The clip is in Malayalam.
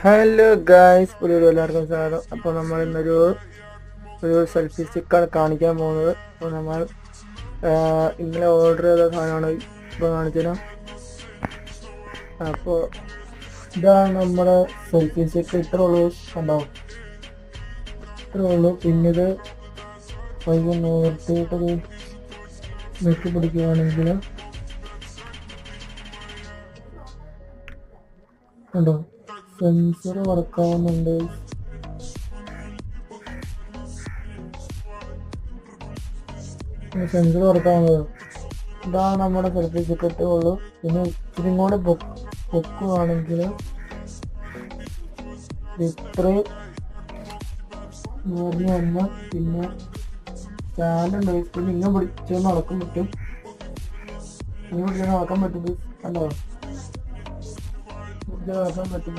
ഹലോ ഗായ്സ്, പുതിയൊരു എല്ലാവർക്കും സ്വാഗതം. അപ്പോൾ നമ്മൾ ഇന്നൊരു സെൽഫി സ്റ്റിക്കാണ് കാണിക്കാൻ പോകുന്നത്. അപ്പോൾ നമ്മൾ ഇന്നലെ ഓർഡർ ചെയ്ത സാധനമാണ് ഇപ്പോൾ കാണിച്ചത്. അപ്പോൾ ഇതാണ് നമ്മുടെ സെൽഫി സ്റ്റിക്ക്. ഇത്ര ഉള്ളൂ, കണ്ടോ? ഇത്ര ഉള്ളൂ. പിന്നെ ഇത് വൈകി നിർത്തിയിട്ടത് വെട്ടി പിടിക്കുകയാണെങ്കിൽ കണ്ടോ, സെൻസർ വർക്കാവുന്നുണ്ട്. സെൻസർ വർക്കാവുന്നത് ഇതാണ് നമ്മുടെ സെൽഫി സ്റ്റിക്ക് ഉള്ളൂ. പിന്നെ ഇച്ചിരി കൂടെ പൊക്കുവാണെങ്കിൽ ഇത്രയും നേർന്നു വന്ന് പിന്നെ ചാനുണ്ട്. പിന്നെ ഇങ്ങനെ പിടിച്ച് നടക്കാൻ പറ്റും. ഇങ്ങനെ പിടിച്ചാൽ നടക്കാൻ പറ്റും. കണ്ടോ, നടക്കാൻ പറ്റും.